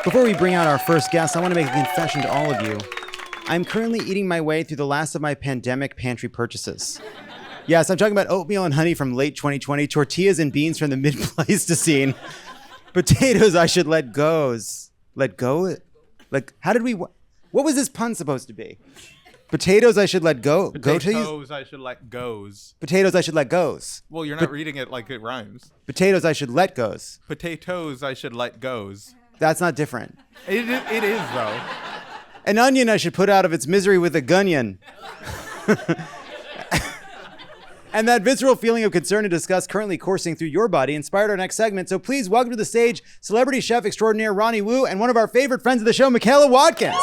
Before we bring out our first guest, I want to make a confession to all of you. I'm currently eating my way through the last of my pandemic pantry purchases. Yes, I'm talking about oatmeal and honey from late 2020, tortillas and beans from the mid-Pleistocene, potatoes I should let goes. Let go? Like, how did we... What was this pun supposed to be? Potatoes I should let go. Potatoes I should let goes. Potatoes I should let goes. Well, you're not reading it like it rhymes. Potatoes I should let goes. Potatoes I should let goes. That's not different. It is, though. An onion I should put out of its misery with a gunyon. And that visceral feeling of concern and disgust currently coursing through your body inspired our next segment. So please welcome to the stage celebrity chef extraordinaire Ronnie Woo and one of our favorite friends of the show, Michaela Watkins.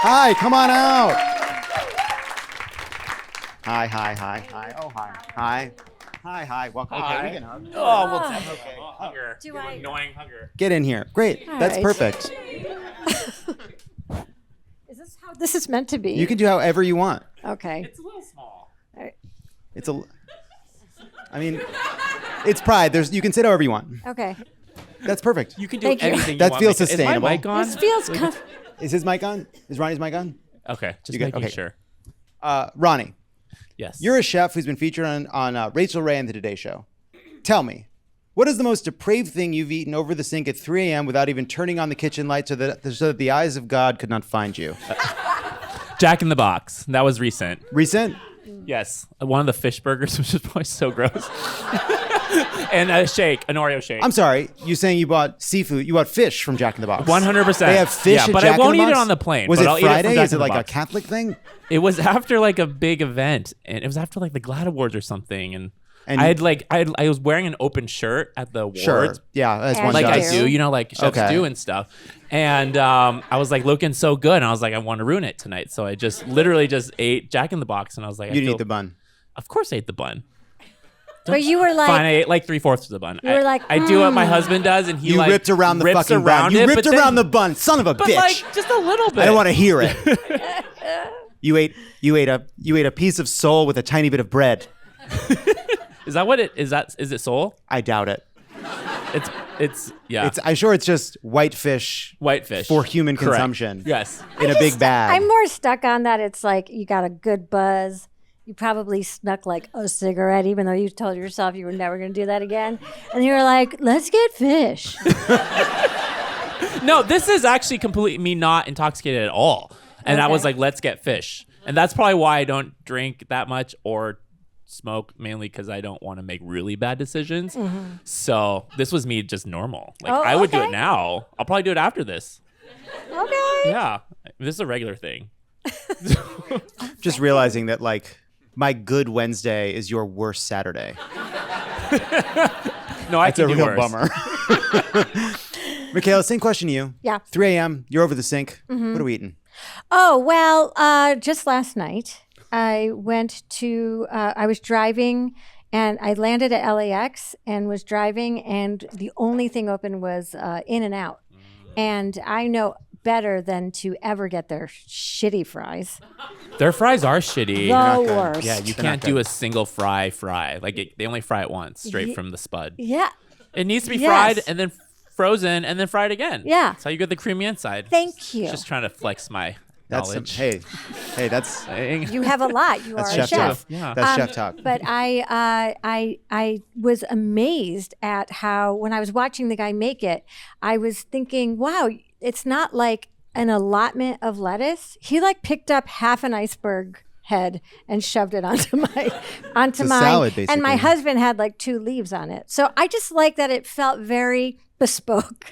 Hi, come on out. Hi. Oh, hi. Hi. Welcome. Okay, we can hug. Oh, well, Okay. hunger. Annoying hunger. Get in here. Great. That's right. perfect. Is this how this is meant to be? You can do however you want. Okay. It's a little small. It's pride. You can sit however you want. Okay. That's perfect. You can do Thank you. anything you That want. feels Is sustainable. my mic on? This feels Is his mic on? Is Ronnie's mic on? Okay, just You good? making Okay. sure. Ronnie, Yes. you're a chef who's been featured on Rachel Ray and the Today Show. Tell me, what is the most depraved thing you've eaten over the sink at 3 a.m. without even turning on the kitchen light so that the eyes of God could not find you? Jack in the Box. That was recent. Recent? Yes. One of the fish burgers, which is probably so gross. And a shake, an Oreo shake. I'm sorry. You saying you bought seafood? You bought fish from Jack in the Box? 100%. They have fish Yeah, at but Jack I won't in the eat it Box? on the plane. Was but it I'll eat it from Friday? Jack Is in it the like a Box. Catholic thing? It was after like a big event, and it was after like the GLAAD Awards or something, and And I was wearing an open shirt at the awards. Sure. Yeah, that's one Like I does. do, like chefs Okay. do and stuff. And I was like looking so good, and I was like, I want to ruin it tonight. So I just literally just ate Jack in the Box, and I was like, You didn't eat the bun. Of course I ate the bun. But you were like, Fine, I ate like 3/4 of the bun. You were like, I do what my husband does, and he You like ripped around the rips fucking bun. around You it, ripped but then- around the bun. Son of a but bitch. like just a little bit. I don't want to hear it. You ate a piece of sole with a tiny bit of bread. Is that what it is? Is it sole? I doubt it. It's yeah. I'm sure it's just whitefish whitefish for human Correct. consumption. Yes. In a big bag. I'm more stuck on that. It's like you got a good buzz. You probably snuck like a cigarette, even though you told yourself you were never going to do that again. And you were like, let's get fish. No, this is actually completely me not intoxicated at all. And I was like, let's get fish. And that's probably why I don't drink that much or smoke, mainly because I don't want to make really bad decisions. Mm-hmm. So this was me just normal. Like Oh, I would do okay. it now. I'll probably do it after this. Okay. Yeah. This is a regular thing. Just realizing that like my good Wednesday is your worst Saturday. No, I It's a can do real worse. bummer. Michaela, same question to you. Yeah. 3 a.m. You're over the sink. What are we eating? Oh, well, just last night I went to, I was driving and I landed at LAX and was driving and the only thing open was In-N-Out. And I know better than to ever get their shitty fries. Their fries are shitty. The good. worst. Yeah, you They're can't not do good. a single fry. Like they only fry it once, straight from the spud. Yeah. It needs to be Yes. fried and then frozen and then fried again. Yeah. That's how you get the creamy inside. Thank you. Just trying to flex my That's knowledge. hey, that's You have a lot. You that's are chef a chef. talk. Yeah. That's chef talk. But I was amazed at how when I was watching the guy make it, I was thinking, wow, it's not like an allotment of lettuce. He like picked up half an iceberg head and shoved it onto mine. It's a salad, basically. And my husband had like 2 leaves on it. So I just like that it felt very bespoke.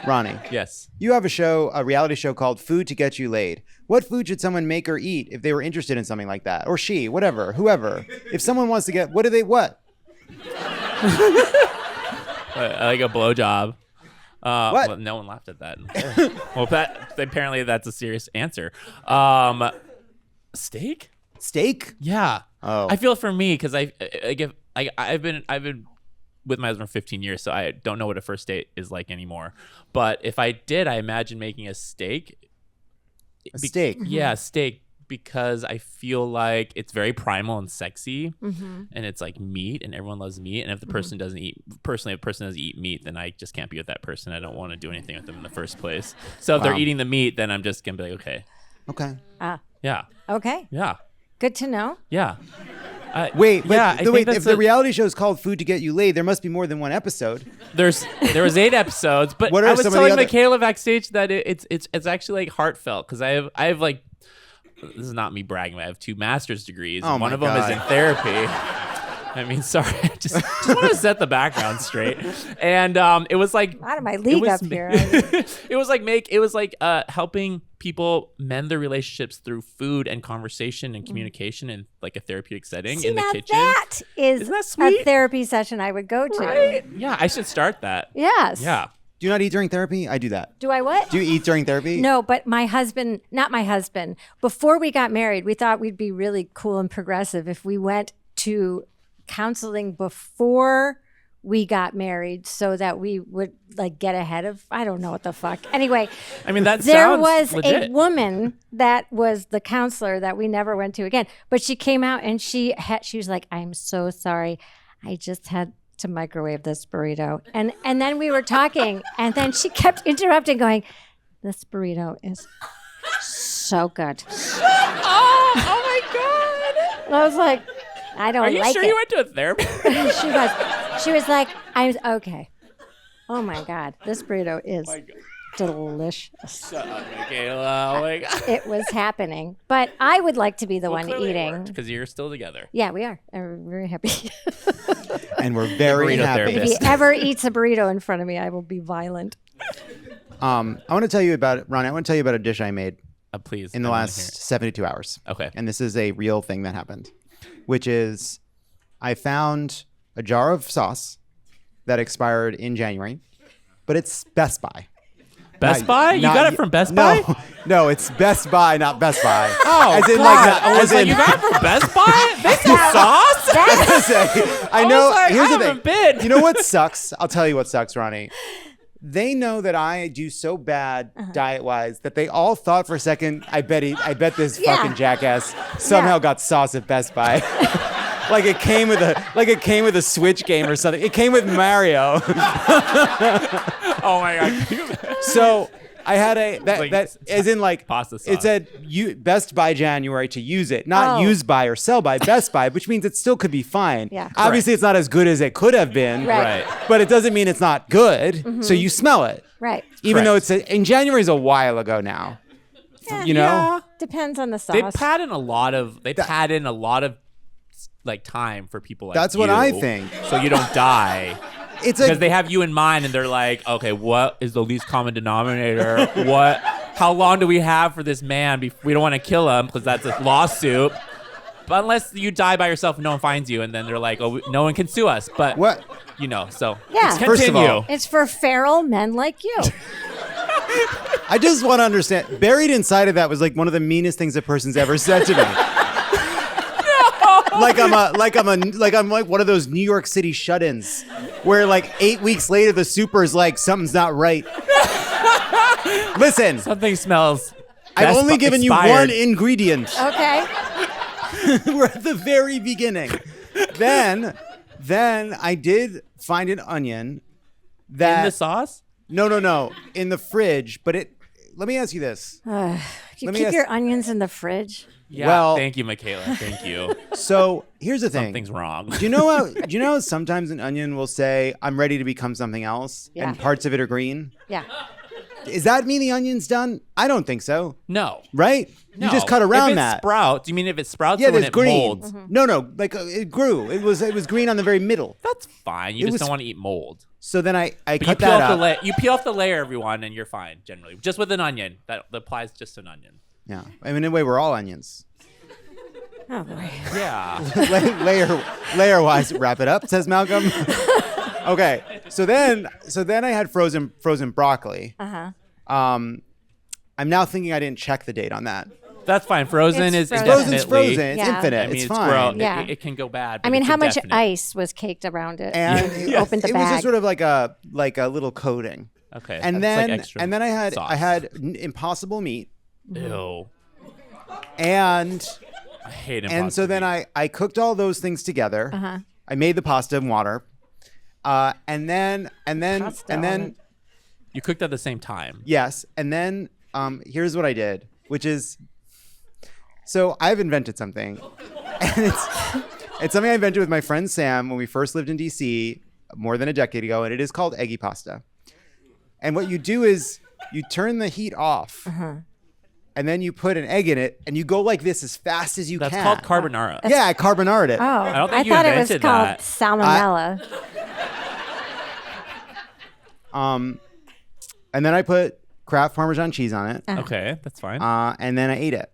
Ronnie, Yes. you have a reality show called Food to Get You Laid. What food should someone make or eat if they were interested in something like that? Or she, whatever, whoever. If someone wants to get, what? Like a blowjob. What? Well, no one laughed at that. Well, apparently that's a serious answer. Steak? Steak? Yeah. Oh. I feel for me because I've been with my husband for 15 years, so I don't know what a first date is like anymore. But if I did, I imagine making a steak. A steak? Yeah, steak. because I feel like it's very primal and sexy, and it's like meat, and everyone loves meat. And if the person doesn't eat, personally, if a person doesn't eat meat, then I just can't be with that person. I don't want to do anything with them in the first place. So if they're eating the meat, then I'm just gonna be like, okay, yeah, Okay. yeah, Good to know. yeah. Wait, but yeah, I think wait, that's if the reality show is called Food to Get You Laid, there must be more than one episode. There was 8 episodes, but What are I was some of the telling other- Michaela backstage that it's actually like heartfelt because I have like, this is not me bragging, but I have 2 master's degrees, Oh and one my of them is God. in therapy. I mean, sorry, just want to set the background straight. And it was like Out of my league was- up here. it was like helping people mend their relationships through food and conversation and communication in like a therapeutic setting in the now kitchen. that is Isn't that sweet? a therapy session I would go to. Right? Yeah, I should start that. Yes. Yeah. Do you not eat during therapy? I do that. Do I what? Do you eat during therapy? No, but not my husband, before we got married, we thought we'd be really cool and progressive if we went to counseling before we got married so that we would like get ahead of, I don't know what the fuck. Anyway, I mean, that there sounds was legit. a woman that was the counselor that we never went to again, but she came out and she was like, I'm so sorry. I just had to microwave this burrito. And then we were talking and then she kept interrupting going, this burrito is so good. Oh my God. And I was like, I don't Are you like sure it. you went to a therapist? She was like, I'm okay. Oh my God, this burrito is delicious. Shut up, Michaela. Oh my God. It was happening, but I would like to be the one eating. Because you're still together. Yeah, we are. I'm very happy. And we're very Burrito happy. If he ever eats a burrito in front of me, I will be violent. I want to tell you about Ronnie. I want to tell you about a dish I made Please. in the I wanna last 72 hours. Okay. And this is a real thing that happened, which is I found a jar of sauce that expired in January, but it's Best Buy. Best Buy? You Not got it y- from Best Buy? No, it's Best Buy, not Best Buy. Oh, as in God. like, I was as like, in, you got it from Best Buy? This is sauce? I know. was like, here's I the haven't thing. been. You know what sucks? I'll tell you what sucks, Ronnie. They know that I do so bad diet-wise that they all thought for a second, I bet this Yeah. fucking jackass somehow got sauce at Best Buy. Like it came with a Switch game or something. It came with Mario. Oh my God. So I had Like, as in like pasta sauce. it said Best Buy January to use it, not Oh. use by or sell by Best Buy, which means it still could be fine. Yeah. Obviously, it's not as good as it could have been, Right. but it doesn't mean it's not good. So you smell it, Right. even though Correct. in January is a while ago now. You know, Yeah. Depends on the They sauce. pad in a lot of like time for people like That's what you, I think. So you don't die. it's Because a they have you in mind and they're like, okay, what is the least common denominator? How long do we have for this man? We don't want to kill him because that's a lawsuit. But unless you die by yourself and no one finds you, and then they're like, oh, no one can sue us. But, what. so Yeah. continue. First of all- It's for feral men like you. I just want to understand. Buried inside of that was like one of the meanest things a person's ever said to me. Like I'm like one of those New York City shut-ins, where like 8 weeks later the super's like something's not right. Listen, Something smells. I've only given you expired. one ingredient. Okay. We're at the very beginning. Then I did find an onion that in the sauce. No, in the fridge. But let me ask you this. You Let me keep ask- your onions in the fridge? Yeah. Well- thank you, Michaela. Thank you. So here's the thing. Something's wrong. Do you know how sometimes an onion will say, I'm ready to become something else, Yeah. and parts of it are green? Yeah. Does that mean the onion's done? I don't think so. No. Right? No. You just cut around if it that. Sprouts. You mean if it sprouts Yeah, or when there's it green. molds? No, like it grew. It was green on the very middle. That's fine. You It just was- don't want to eat mold. So then I But you cut peel that off up. you peel off the layer, everyone, and you're fine generally. Just with an onion. That applies just to an onion. Yeah. I mean, in a way, we're all onions. Oh boy. Yeah. layer wise, wrap it up, says Malcolm. Okay. So then I had frozen broccoli. Uh-huh. I'm now thinking I didn't check the date on that. That's fine. Frozen It's is frozen. Frozen's indefinitely. frozen. It's Yeah. infinite. I mean, it's it's fine. grown. Yeah. It can go bad. I but mean, it's how much indefinite. ice was caked around it? And You opened the it was bag. just sort of like a little coating. Okay. And that's like then extra I sauce. had impossible meat. Ew. And I hate impossible and so then meat. I cooked all those things together. I made the pasta and water. And then You cooked at the same time. yes, and then here's what I did, which is so I've invented something. And it's something I invented with my friend Sam when we first lived in DC more than a decade ago, and it is called eggy pasta. And what you do is you turn the heat off, and then you put an egg in it, and you go like this as fast as you That's can. called carbonara. Yeah, I carbonaraed it. Oh, I don't think you thought it was invented called that. salmonella. And then I put Kraft Parmesan cheese on it, Okay, that's fine. and then I ate it.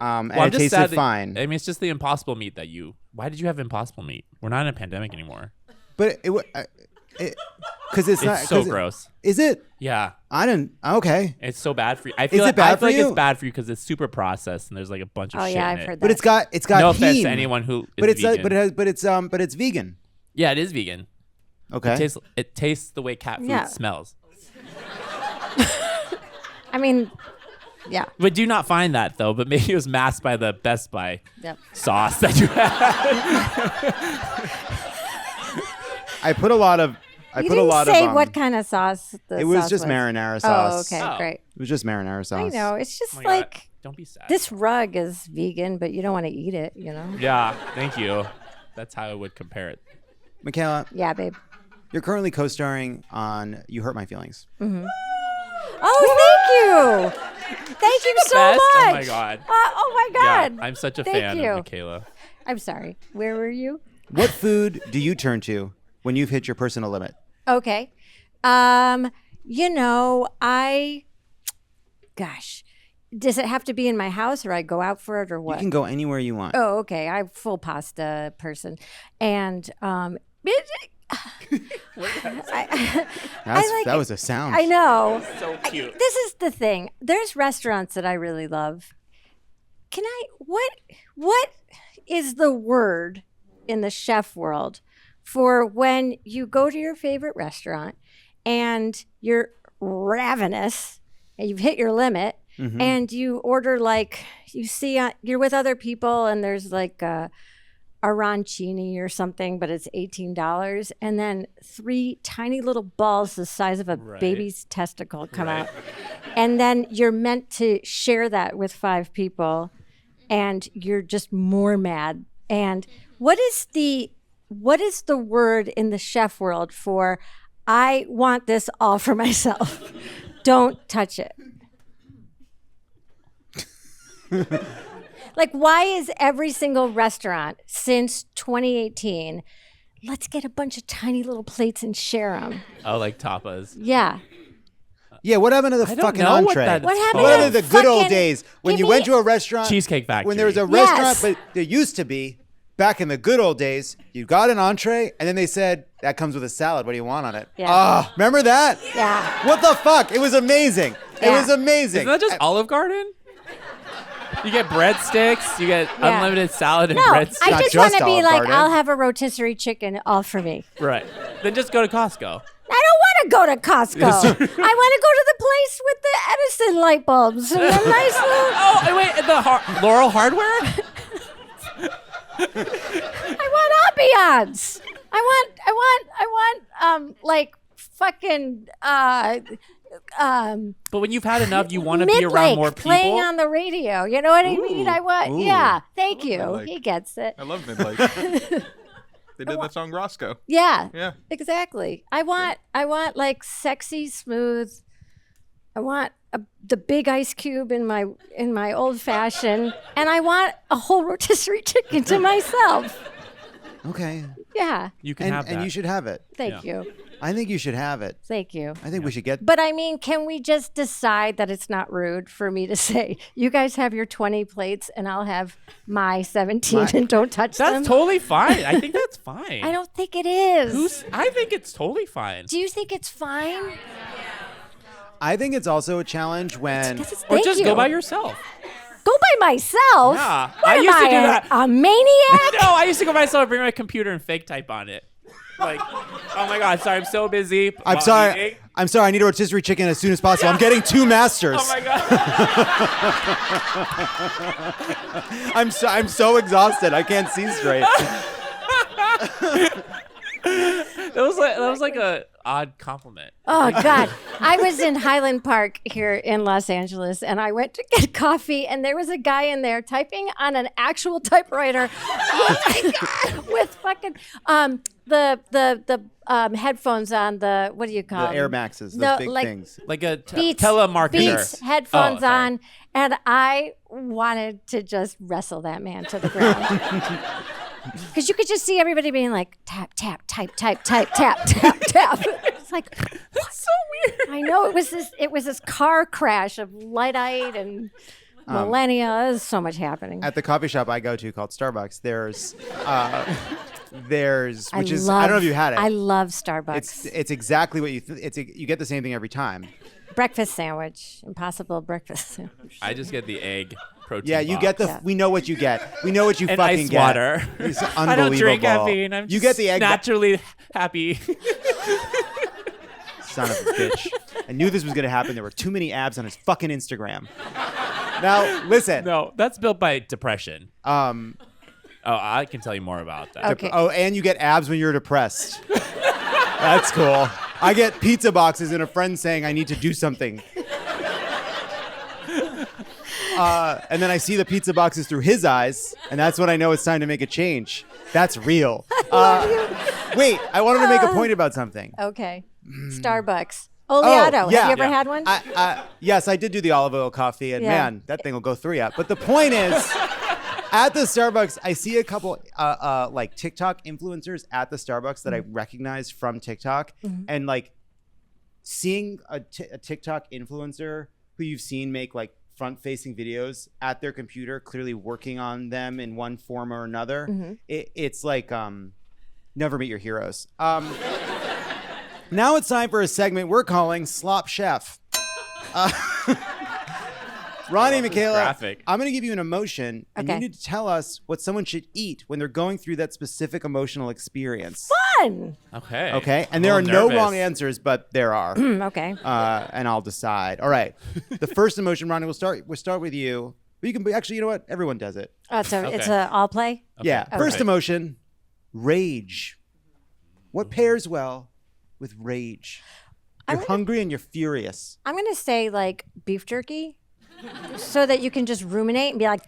And Well, I'm it just tasted sad that- fine. I mean, it's just the impossible meat that you. Why did you have impossible meat? We're not in a pandemic anymore. But because it's not so 'cause gross. Is it? Yeah, I didn't. Okay. it's so bad for you. I feel it like, bad I for feel like you? it's bad for you because it's super processed and there's like a bunch of Oh shit yeah, in I've it. heard that. But it's got No offense to heme. anyone who is But it's vegan. but it's vegan. Yeah, it is vegan. Okay. It tastes the way cat food Yeah. smells. I mean, yeah. But do not find that though. But maybe it was masked by the Best Buy Yep. sauce that you had. I put a lot of. I You put a didn't lot say of. what kind of sauce the It was sauce just was. marinara Oh, sauce. okay, Oh. great. It was just marinara sauce. I know. It's just Oh my God. like Don't be sad. this rug is vegan, but you don't want to eat it, you know? Yeah, thank you. That's how I would compare it. Michaela, Yeah, babe. you're currently co-starring on "You Hurt My Feelings." Oh, thank you. Thank you so Best? much. Oh my God. Oh my God. Yeah, I'm such a Thank fan you. of Michaela. I'm sorry. Where were you? What food do you turn to when you've hit your personal limit? Okay. Gosh, does it have to be in my house or I go out for it or what? You can go anywhere you want. Oh, okay. I'm full pasta person. And, That was a sound. I know. So cute. This is the thing. There's restaurants that I really love. What is the word in the chef world for when you go to your favorite restaurant and you're ravenous and you've hit your limit and you order you're with other people and there's like a arancini or something, but it's $18, and then 3 tiny little balls the size of a baby's testicle come out, and then you're meant to share that with 5 people, and you're just more mad. And what is the word in the chef world for I want this all for myself? Don't touch it. Like, why is every single restaurant since 2018, let's get a bunch of tiny little plates and share them? Oh, like tapas. Yeah. Yeah, what happened to the don't fucking know what entree? that is What happened What to happened to the good old fucking- days when give you me- went to a restaurant? Cheesecake Factory. When there was a Yes. restaurant, but there used to be, back in the good old days, you got an entree, and then they said, that comes with a salad. What do you want on it? Yeah. Ah, remember that? Yeah. What the fuck? It was amazing. It Yeah. was amazing. Isn't that just Olive Garden? You get breadsticks, you get Yeah. unlimited salad and No, breadsticks. I Not just just want to be Olive like, Garden. I'll have a rotisserie chicken all for me. Right. Then just go to Costco. I don't want to go to Costco. I want to go to the place with the Edison light bulbs and the nice little. Oh, wait, the Laurel Hardware? I want ambiance. I want like fucking But when you've had enough, you want to be around more Midlake people. playing on the radio. You know what I mean? I want. Ooh. Yeah. Thank you. Midlake. He gets it. I love Midlake. They did that song Roscoe. Yeah. Yeah. Exactly. I want like sexy, smooth. I want the big ice cube in my old fashioned, and I want a whole rotisserie chicken to myself. Okay. Yeah. You can have that. And you should have it. Thank you. I think you should have it. Thank you. I think we should get. But I mean, can we just decide that it's not rude for me to say, you guys have your 20 plates and I'll have my 17 and don't touch them? That's totally fine. I think that's fine. I don't think it is. I think it's totally fine. Do you think it's fine? I think it's also a challenge when. Or Thank just you. go by yourself. Go by myself? Yeah. What I am used to do a- that. A maniac? No, I used to go by myself, bring my computer and fake type on it. Like, oh my God, sorry, I'm so busy. I'm while sorry. eating. I'm sorry. I need a rotisserie chicken as soon as possible. I'm getting 2 masters. Oh my God. I'm so exhausted. I can't see straight. That was like a odd compliment. Oh God. I was in Highland Park here in Los Angeles and I went to get coffee and there was a guy in there typing on an actual typewriter. Oh my God. With fucking the headphones on the, what do you call The them? Air Maxes, those big like things. Like a Beats, telemarketer. Beats headphones sorry. on, and I wanted to just wrestle that man to the ground. Because you could just see everybody being like, tap, tap, type, type, type, tap, tap, tap. It's like, That's so weird. I know it was this car crash of Luddite and millennia. There's so much happening. At the coffee shop I go to called Starbucks, there's which is love, I don't know if you had it. I love Starbucks. It's exactly what you you get the same thing every time. Breakfast sandwich, impossible breakfast sandwich. I just get the egg protein. Yeah, you get the. Yeah. We know what you get. We know what you and fucking ice get. water. It's I unbelievable. don't drink caffeine. I'm you get the egg. naturally happy. Son of a bitch. I knew this was gonna happen. There were too many abs on his fucking Instagram. Now listen. No, that's built by depression. Oh, I can tell you more about that. Okay. And you get abs when you're depressed. That's cool. I get pizza boxes and a friend saying I need to do something. And then I see the pizza boxes through his eyes, and that's when I know it's time to make a change. That's real. Wait, I wanted to make a point about something. Okay. Starbucks. Oleato. yeah. Have you ever Yeah. had one? Yes, I did do the olive oil coffee, and Yeah. man, that thing will go 3 up. But the point is, at the Starbucks, I see a couple like TikTok influencers at the Starbucks that I recognize from TikTok, and like seeing a TikTok influencer who you've seen make like front-facing videos at their computer, clearly working on them in one form or another. It's like never meet your heroes. Now it's time for a segment we're calling Slop Chef. Ronnie, Michaela, graphic. I'm going to give you an emotion, and you Okay. need to tell us what someone should eat when they're going through that specific emotional experience. Fun. Okay. Okay? And I'm there a are little no nervous. wrong answers, but there are. Okay. And I'll decide. All right. The first emotion, Ronnie, we'll start with you. But you can actually, you know what? Everyone does it. Oh, it's Okay. a all play. Yeah. Okay. First Okay. emotion, rage. What pairs well with rage? You're hungry and you're furious. I'm gonna say like beef jerky, so that you can just ruminate and be like,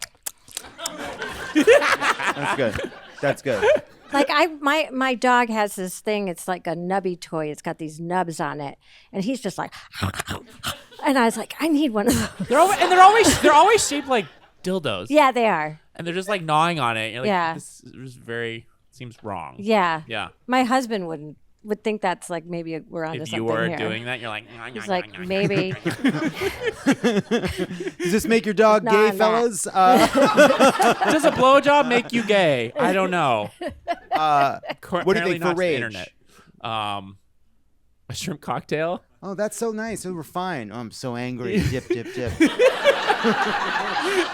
That's good. That's good. like my dog has this thing. It's like a nubby toy. It's got these nubs on it, and he's just like, and I was like, I need one of those. They're always shaped like dildos. Yeah, they are. And they're just like gnawing on it. You're like, Yeah. this is seems wrong. Yeah. Yeah. My husband would think that's like maybe we're onto If something you were here. doing that, you're like, He's like, maybe. Does this make your dog No, gay, I'm not. fellas? Does a blowjob make you gay? I don't know. What do you think for rage? Internet. A shrimp cocktail. Oh, that's so nice. So refined. Oh, I'm so angry. Dip, dip, dip.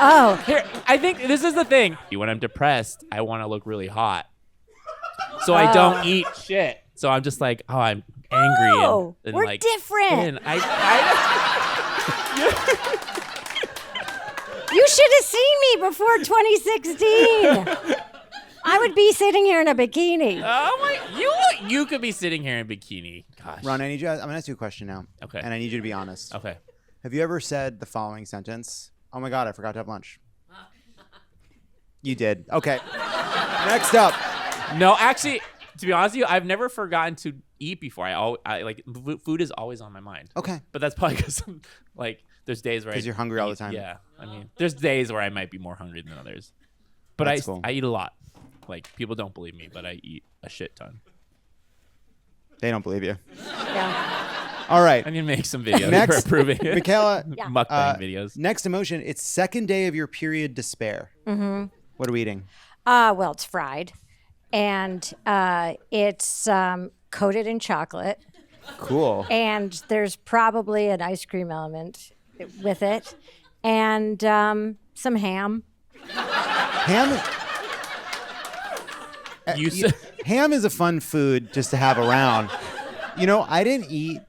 Oh, Here, I think this is the thing. When I'm depressed, I want to look really hot, so I don't eat shit. So I'm just like, oh, I'm angry. Oh, and we're like, different. thin. you should have seen me before 2016. I would be sitting here in a bikini. Oh my! You could be sitting here in bikini. Gosh. Ron, I'm going to ask you a question now. Okay. And I need you to be honest. Okay. Have you ever said the following sentence? Oh my God, I forgot to have lunch. You did. Okay. Next up. No, actually, to be honest with you, I've never forgotten to eat before. I like food is always on my mind. Okay. But that's probably because like there's days where 'Cause you're hungry all the time. Yeah, I mean, there's days where I might be more hungry than others. But That's cool. I eat a lot. Like people don't believe me, but I eat a shit ton. They don't believe you. Yeah. All right. I need to make some videos Next, for proving it. Michaela, Mukbang videos. next emotion, it's second day of your period despair. Mm-hmm. What are we eating? Well, it's fried, and it's coated in chocolate, Cool. and there's probably an ice cream element with it, and some ham. Ham? ham is a fun food just to have around. You know, I didn't eat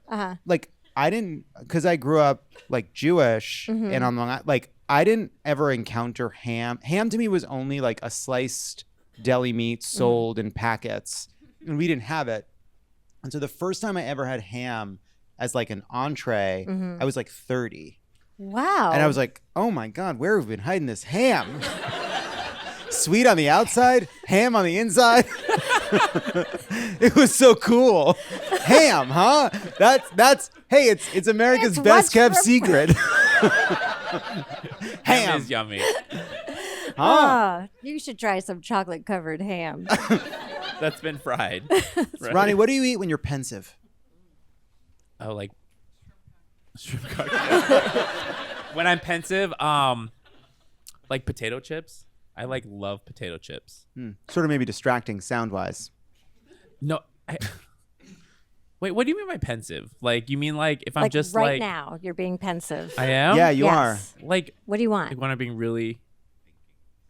because I grew up like Jewish and on Long Island, like I didn't ever encounter ham. Ham to me was only like a sliced deli meat sold in packets, and we didn't have it. And so the first time I ever had ham as like an entree, I was like 30. Wow. And I was like, oh my God, where have we been hiding this ham? Sweet on the outside, ham on the inside. It was so cool. Ham, huh? That's hey, it's America's best kept secret. Ham is yummy. Huh? You should try some chocolate covered ham. That's been fried. Right? Ronnie, what do you eat when you're pensive? Oh, like shrimp cocktail. When I'm pensive, like potato chips. I love potato chips. Sort of maybe distracting sound wise. No. Wait, what do you mean by pensive? Like, you mean like if I'm just right now, you're being pensive. I am? Yeah, you are. Like, what do you want? like when I'm being really,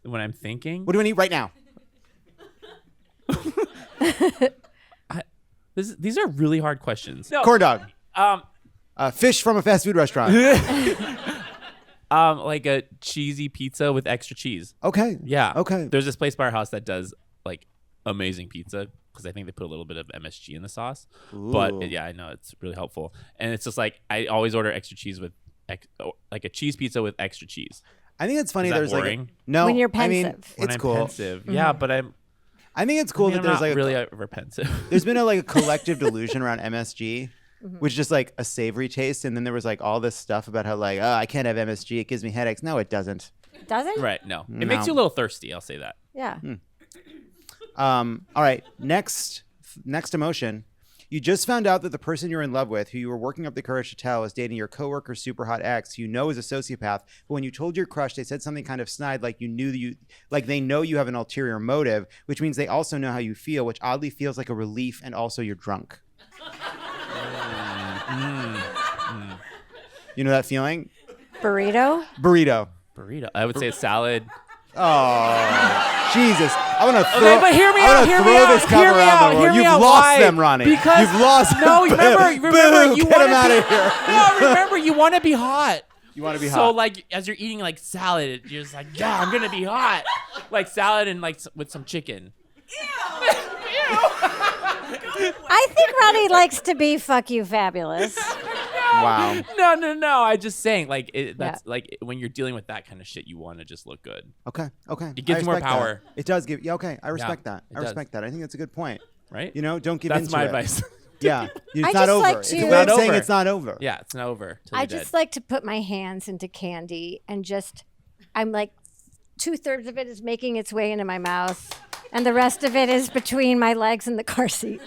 when I'm thinking. What do you want to eat right now? These are really hard questions. No. Corn dog. Fish from a fast food restaurant. Like a cheesy pizza with extra cheese. Okay. Yeah. Okay. There's this place by our house that does like amazing pizza because I think they put a little bit of MSG in the sauce. Ooh. But yeah, I know it's really helpful. And it's just like I always order extra cheese with like a cheese pizza with extra cheese. I think it's funny. Is that There's boring? like no. When you're I mean, pensive. When it's I'm cool. pensive. Yeah, but I think it's cool that I'm there's not like really ever pensive. there's been a collective delusion around MSG, which is just like a savory taste, and then there was like all this stuff about how like, oh, I can't have MSG, it gives me headaches. No, it doesn't. Doesn't? Right? No, it makes you a little thirsty. I'll say that. Yeah. All right, next emotion. You just found out that the person you're in love with, who you were working up the courage to tell, is dating your coworker's super hot ex, who you know is a sociopath. But when you told your crush, they said something kind of snide, like they know you have an ulterior motive, which means they also know how you feel, which oddly feels like a relief, and also you're drunk. You know that feeling? Burrito? Burrito. I would say a salad. Oh, Jesus. I want to throw, Okay, but hear me out. Hear me out. this cup Hear me around out. the Hear world. me You've out. lost Why? them, Ronnie. Because You've lost them. no, remember, you Boo, get them out of here. No, remember, you want to be hot. You want to be hot. So like, as you're eating like salad, you're just like, yeah, I'm gonna be hot. Like salad and like with some chicken. I think Ronnie likes to be fuck you fabulous. Wow. No. I'm just saying, like, that's like when you're dealing with that kind of shit, you want to just look good. Okay. It gives I more respect power. That. It does give. Yeah. Okay. I respect that. it I respect that. I think that's a good point. Right? You know, don't get That's into my it. advice. Yeah. It's I not just over. like It's to- a way of It's not saying over. it's not over. Yeah, it's not over. Till I you're just dead. like to put my hands into candy and I'm like 2/3 of it is making its way into my mouth, and the rest of it is between my legs and the car seat.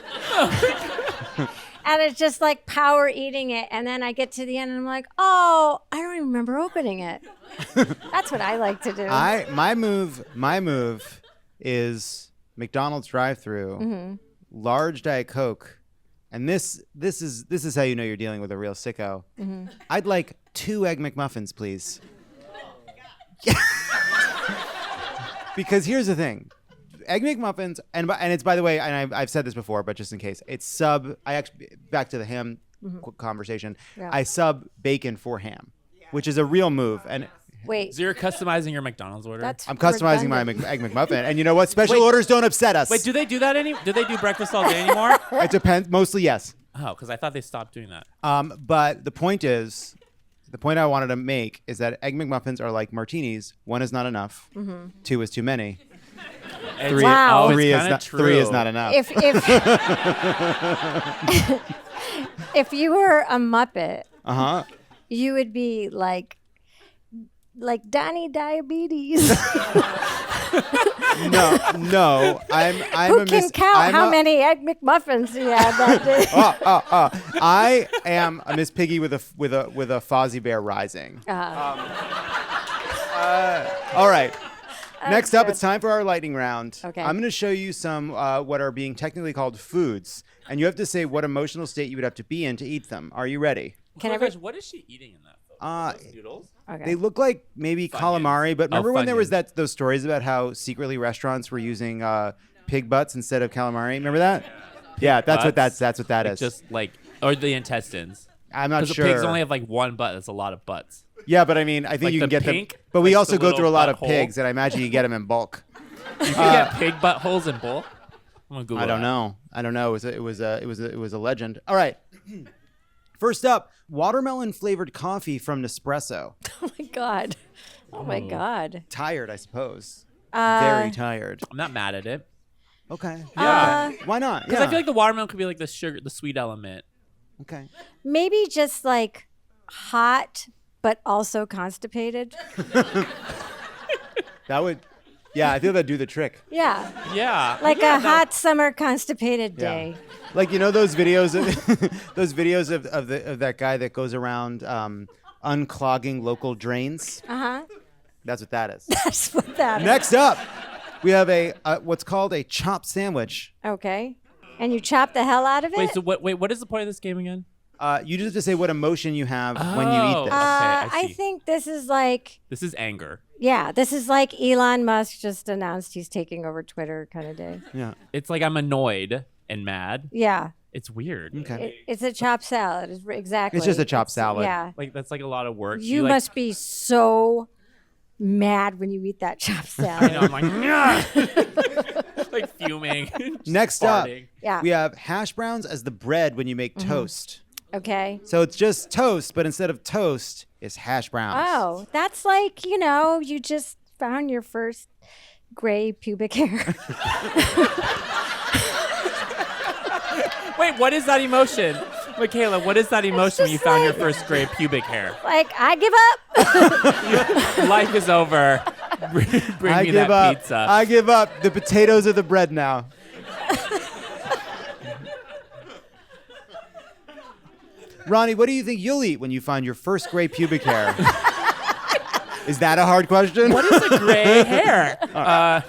And it's just like power eating it. And then I get to the end and I'm like, oh, I don't even remember opening it. That's what I like to do. My move is McDonald's drive-through, large Diet Coke, and this is how you know you're dealing with a real sicko. I'd like 2 Egg McMuffins, please. Because here's the thing. Egg McMuffins, and it's, by the way, and I've said this before, but just in case, it's back to the ham conversation. Yeah. I sub bacon for ham, which is a real move. And Wait, So you're customizing your McDonald's order? I'm customizing my redundant. Egg McMuffin. And you know what? Special orders don't upset us. Wait, do they do that do they do breakfast all day anymore? It depends. Mostly, yes. Oh, because I thought they stopped doing that. But the point I wanted to make is that Egg McMuffins are like martinis. 1 is not enough. 2 is too many. It's- Wow. Oh, it's 3 is kinda not. true. 3 is not enough. If you were a Muppet, You would be like Donnie Diabetes. No. I'm Who a can miss. count I'm how a- many Egg McMuffins he had that day? I am a Miss Piggy with a Fozzie Bear rising. All right. Next up, good. it's time for our lightning round. Okay. I'm going to show you some what are being technically called foods, and you have to say what emotional state you would have to be in to eat them. Are you ready? What is she eating in that photo? Noodles? Okay. They look like maybe Funyuns. calamari, but remember when there was Funyuns. those stories about how secretly restaurants were using pig butts instead of calamari. Remember that? Yeah, that's what butts? that's what that is. Just like, or the intestines. I'm not Because sure. the pigs only have like one butt. That's a lot of butts. Yeah, but I mean, I think Like you can the get pink, them. But we like also the go through a little lot of butthole. pigs, and I imagine you get them in bulk. You can get pig buttholes in bulk. I'm gonna Google I don't that. know. I don't know. It was a legend. All right. First up, watermelon flavored coffee from Nespresso. Oh my god. Oh my god. Tired, I suppose. Very tired. I'm not mad at it. Okay. Yeah. Okay. Why not? Because I feel like the watermelon could be like the sugar, the sweet element. Okay. Maybe just like hot, but also constipated. That would. Yeah, I think that'd do the trick. Yeah. Yeah. Like yeah, a hot summer constipated day. Like those videos of that guy that goes around unclogging local drains. Uh-huh. That's what that is. That's what that is. Next up, we have a what's called a chopped sandwich. Okay. And you chop the hell out of it? Wait, so what is the point of this game again? You just have to say what emotion you have when you eat this. Okay, I I see. think this is like, This is anger. yeah, this is like Elon Musk just announced he's taking over Twitter kind of day. Yeah. It's like I'm annoyed and mad. Yeah. It's weird. Okay. It's a chopped salad. Exactly. It's just a chopped salad. Yeah. Like that's like a lot of work. You like, must be so mad when you eat that chopped salad. You know, I'm like, "Nyah!" like fuming. just Next up, farting. Yeah. we have hash browns as the bread when you make toast. Okay. So it's just toast, but instead of toast, it's hash browns. Oh, that's like, you just found your first gray pubic hair. Wait, what is that emotion? Michaela, what is that emotion when you just found your like- first gray pubic hair? Like, I give up. Life is over. Bring I me give that up. pizza. I give up. The potatoes are the bread now. Ronnie, what do you think you'll eat when you find your first gray pubic hair? Is that a hard question? What is a gray hair?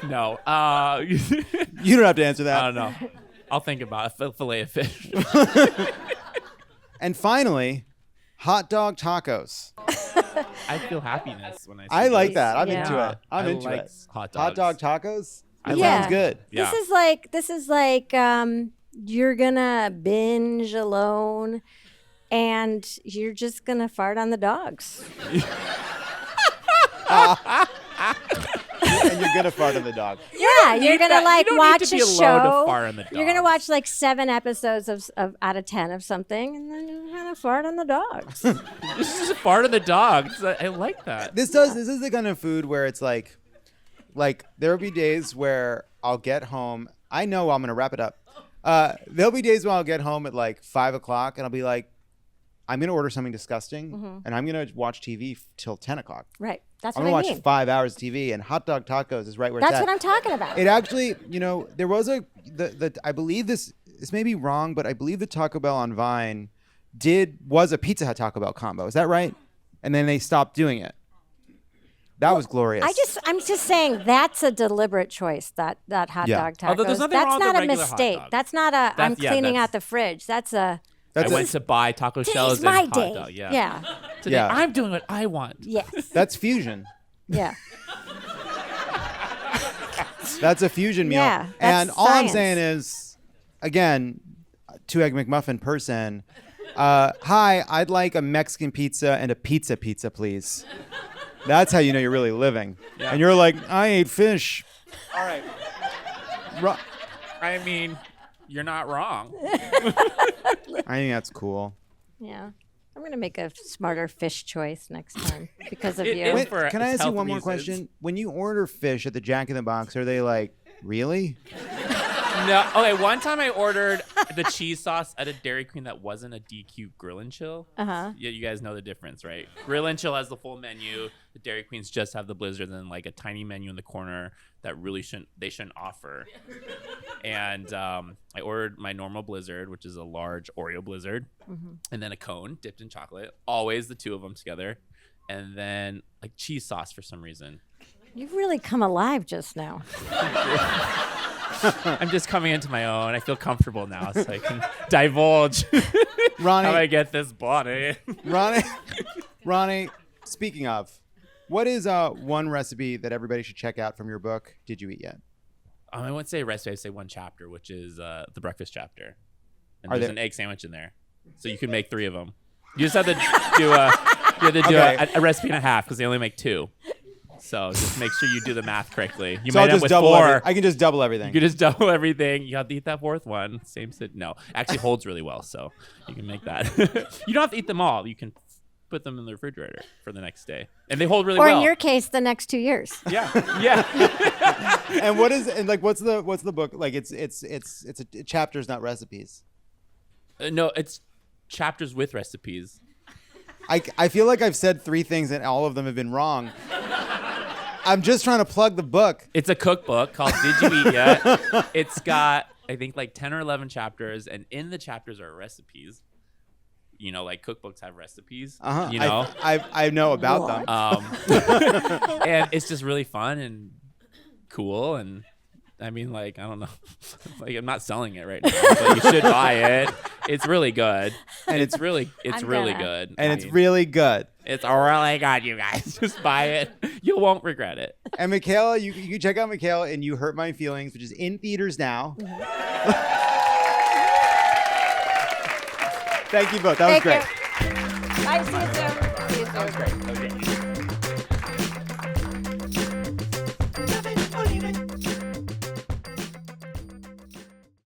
No. You don't have to answer that. I don't know. I'll think about it. Fillet of fish. And finally, hot dog tacos. I feel happiness when I see I like this. that. I'm Yeah. into it. I'm I into like it. hot Hot dog dogs. tacos? I That Yeah. sounds good. Yeah. This is like you're gonna binge alone and you're just gonna fart on the dogs. And you're gonna fart on the dog. Yeah, you're need gonna that. like You don't need watch to be a alone to show. fart on the You're gonna dogs. watch like 7 episodes of out of 10 of something, and then you're gonna fart on the dogs. This is a fart of the dogs. I like that. This is the kind of food where it's like there'll be days where I'll get home. I know I'm gonna wrap it up. There'll be days when I'll get home at like 5 o'clock and I'll be like, I'm gonna order something disgusting and I'm gonna watch TV till 10 o'clock. Right. That's I'm what gonna I watch mean. 5 hours of TV, and hot dog tacos is right where That's it's at. what I'm talking about. It actually, there was I believe this may be wrong, but I believe the Taco Bell on Vine was a Pizza Hut Taco Bell combo. Is that right? And then they stopped doing it. That was glorious. I'm just saying that's a deliberate choice. That hot Yeah. dog tacos. Although there's nothing That's wrong with not a a regular hot mistake. dog. That's not a I'm yeah, cleaning that's- out the fridge. That's a I went to buy taco shells today's my and day. hot dog. Yeah. Yeah. Today Yeah. I'm doing what I want. Yes. That's fusion. Yeah. That's a fusion meal. Yeah, And that's all I'm science. saying is, again, 2-egg McMuffin person. Hi, I'd like a Mexican pizza and a pizza, please. That's how you know you're really living. Yeah. And you're like, I ate fish. All right. I mean, you're not wrong. I think that's cool. Yeah. I'm gonna make a smarter fish choice next time because of It you. is. Wait, for can I its ask you health one more reasons. question? When you order fish at the Jack in the Box, are they like, really? No. Okay. One time I ordered the cheese sauce at a Dairy Queen that wasn't a DQ Grill and Chill. Uh-huh. Yeah, you guys know the difference, right? Grill and Chill has the full menu. The Dairy Queens just have the Blizzard and like a tiny menu in the corner that really shouldn't offer. And I ordered my normal Blizzard, which is a large Oreo Blizzard, and then a cone dipped in chocolate. Always the two of them together, and then like cheese sauce for some reason. You've really come alive just now. I'm just coming into my own. I feel comfortable now, so I can divulge Ronnie, how I get this body. Ronnie, speaking of, what is one recipe that everybody should check out from your book, Did You Eat Yet? I wouldn't say a recipe. I'd say one chapter, which is the breakfast chapter. And Are there's there- an egg sandwich in there, so you can make 3 of them. You just have to do a recipe and a half because they only make 2. So just make sure you do the math correctly. You So might I'll end up just with double 4. I can just double everything. You can just double everything. You have to eat that 4th one. No, actually holds really well, so you can make that. You don't have to eat them all. You can put them in the refrigerator for the next day, and they hold really Or well. in your case, the next 2 years. Yeah. And what's the book like? It's chapters, not recipes. No, it's chapters with recipes. I feel like I've said 3 things and all of them have been wrong. I'm just trying to plug the book. It's a cookbook called Did You Eat Yet? It's got, I think, like 10 or 11 chapters, and in the chapters are recipes. You know, like cookbooks have recipes. You know, I know about them. And it's just really fun and cool. And I mean, like, I don't know, like I'm not selling it right now, but you should buy it. It's really good, and it's really good, And it's really good. It's really good, you guys. Just buy it. You won't regret it. And Michaela, you can check out Michaela and You Hurt My Feelings, which is in theaters now. Thank you both. That was great. Bye. See you soon. That was great.